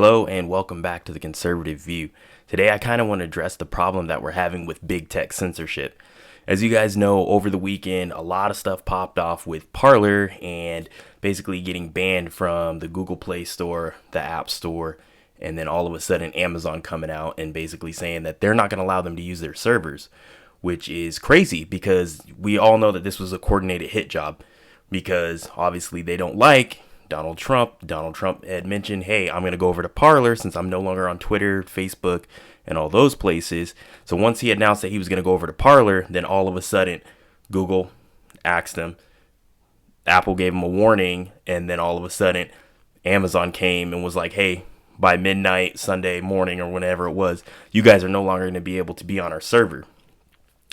Hello and welcome back to the Conservative View. Today I kind of want to address the problem that we're having with big tech censorship. As you guys know, over the weekend, a lot of stuff popped off with Parler and basically getting banned from the Google Play Store, the App Store, and then all of a sudden Amazon coming out and basically saying that they're not going to allow them to use their servers, which is crazy because we all know that this was a coordinated hit job because obviously they don't like Donald Trump. Donald Trump had mentioned, hey, I'm going to go over to Parler since I'm no longer on Twitter, Facebook, and all those places. So once he announced that he was going to go over to Parler, then all of a sudden Google axed him. Apple gave him a warning. And then all of a sudden Amazon came and was like, hey, by midnight, Sunday morning or whenever it was, you guys are no longer going to be able to be on our server.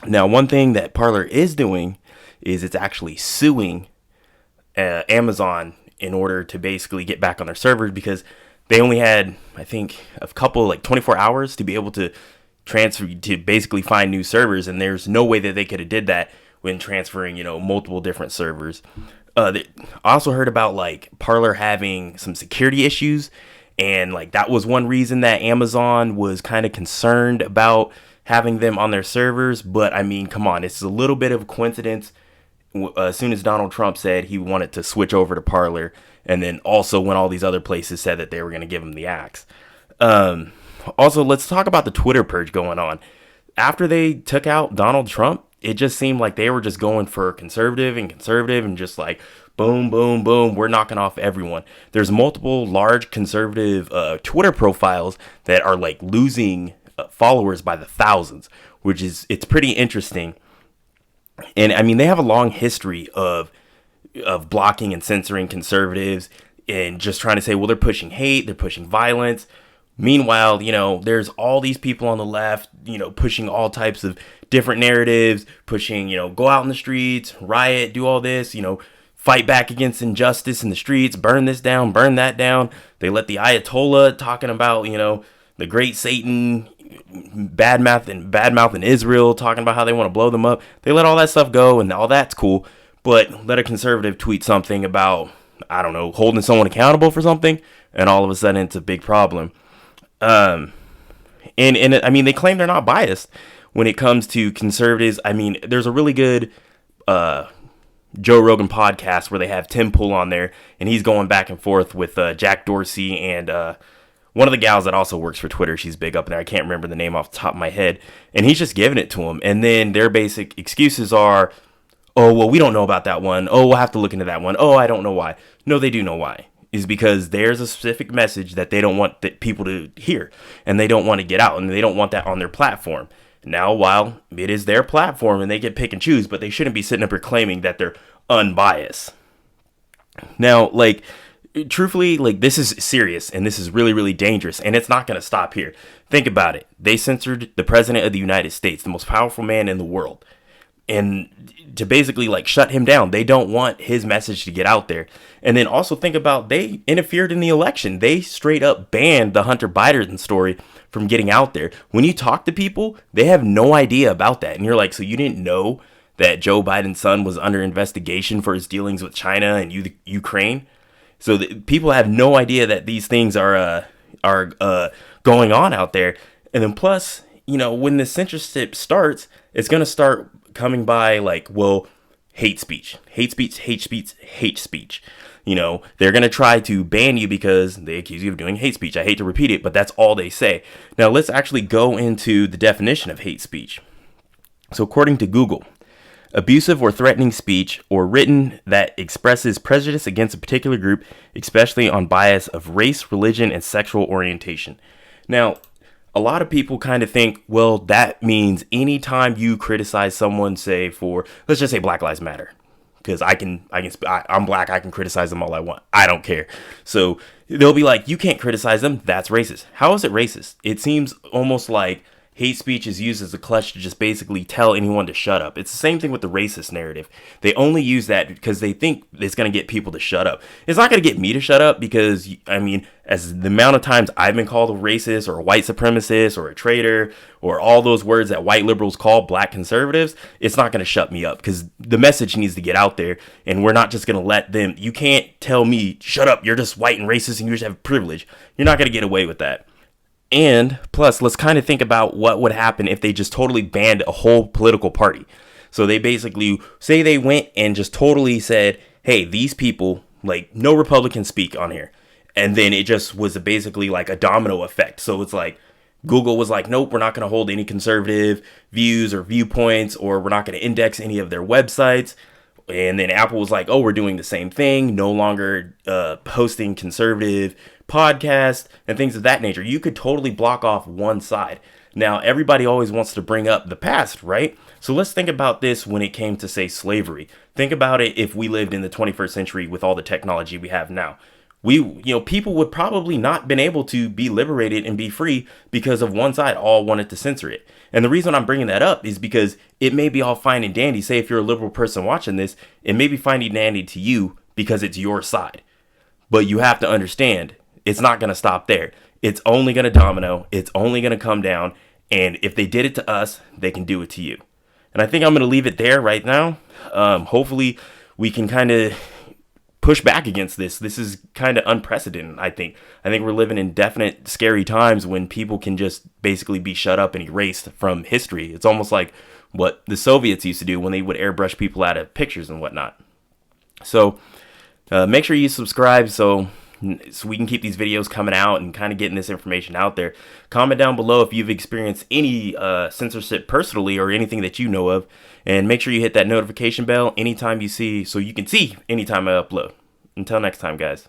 Now, one thing that Parler is doing is it's actually suing Amazon in order to basically get back on their servers because they only had, I think, a couple, like 24 hours to be able to transfer, to basically find new servers. And there's no way that they could have did that when transferring, multiple different servers. I also heard about like Parler having some security issues. And like that was one reason that Amazon was kind of concerned about having them on their servers. But I mean, come on, it's a little bit of a coincidence. As soon as Donald Trump said he wanted to switch over to Parler, and then also when all these other places said that they were going to give him the axe. Also, let's talk about the Twitter purge going on. After they took out Donald Trump, it just seemed like they were just going for conservative and just like boom, boom, boom. We're knocking off everyone. There's multiple large conservative Twitter profiles that are like losing followers by the thousands, it's pretty interesting. And I mean, they have a long history of blocking and censoring conservatives and just trying to say, well, they're pushing hate, they're pushing violence. Meanwhile, there's all these people on the left, pushing all types of different narratives, pushing, go out in the streets, riot, do all this, fight back against injustice in the streets, burn this down, burn that down. They let the Ayatollah talking about, the great Satan, bad mouth in Israel, talking about how they want to blow them up. They let all that stuff go and all that's cool. But let a conservative tweet something about, I don't know, holding someone accountable for something, and all of a sudden it's a big problem. And I mean, they claim they're not biased when it comes to conservatives. I mean, there's a really good Joe Rogan podcast where they have Tim Pool on there, and he's going back and forth with Jack Dorsey and one of the gals that also works for Twitter. She's big up there. I can't remember the name off the top of my head. And he's just giving it to him. And then their basic excuses are, oh, well, we don't know about that one. Oh, we'll have to look into that one. Oh, I don't know why. No, they do know why. Is because there's a specific message that they don't want people to hear. And they don't want to get out. And they don't want that on their platform. Now, while it is their platform and they get pick and choose, but they shouldn't be sitting up here claiming that they're unbiased. Now, like, truthfully, like, this is serious and this is really, really dangerous, and it's not going to stop here. Think about it. They censored the president of the United States, the most powerful man in the world, and to basically like shut him down. They don't want his message to get out there. And then also think about, they interfered in the election. They straight up banned the Hunter Biden story from getting out there. When you talk to people, they have no idea about that. And you're like, so you didn't know that Joe Biden's son was under investigation for his dealings with China and Ukraine? So people have no idea that these things are going on out there. And then plus, when the censorship starts, it's going to start coming by like, well, hate speech. They're going to try to ban you because they accuse you of doing hate speech. I hate to repeat it, but that's all they say. Now, let's actually go into the definition of hate speech. So according to Google, abusive or threatening speech or written that expresses prejudice against a particular group, especially on bias of race, religion, and sexual orientation. Now, a lot of people kind of think, well, that means anytime you criticize someone, say for, let's just say Black Lives Matter, because I'm black, I can criticize them all I want. I don't care. So they'll be like, you can't criticize them. That's racist. How is it racist? It seems almost like hate speech is used as a clutch to just basically tell anyone to shut up. It's the same thing with the racist narrative. They only use that because they think it's going to get people to shut up. It's not going to get me to shut up because, I mean, as the amount of times I've been called a racist or a white supremacist or a traitor or all those words that white liberals call black conservatives, it's not going to shut me up because the message needs to get out there, and we're not just going to let them. You can't tell me, shut up, you're just white and racist and you just have privilege. You're not going to get away with that. And plus, let's kind of think about what would happen if they just totally banned a whole political party. So they basically say they went and just totally said, hey, these people, like, no Republicans speak on here. And then it just was basically like a domino effect. So it's like Google was like, nope, we're not going to hold any conservative views or viewpoints, or we're not going to index any of their websites. And then Apple was like, oh, we're doing the same thing, no longer hosting conservative podcasts and things of that nature. You could totally block off one side. Now, everybody always wants to bring up the past, right? So let's think about this when it came to, say, slavery. Think about it if we lived in the 21st century with all the technology we have now. People would probably not been able to be liberated and be free because of one side all wanted to censor it. And the reason I'm bringing that up is because it may be all fine and dandy. Say if you're a liberal person watching this, it may be fine and dandy to you because it's your side. But you have to understand, it's not going to stop there. It's only going to domino. It's only going to come down. And if they did it to us, they can do it to you. And I think I'm going to leave it there right now. Hopefully we can kind of push back against this. This is kind of unprecedented, I think. I think we're living in definite scary times when people can just basically be shut up and erased from history. It's almost like what the Soviets used to do when they would airbrush people out of pictures and whatnot. So make sure you subscribe so we can keep these videos coming out and kind of getting this information out there. Comment down below if you've experienced any censorship personally or anything that you know of. And make sure you hit that notification bell anytime you see, so you can see anytime I upload. Until next time, guys.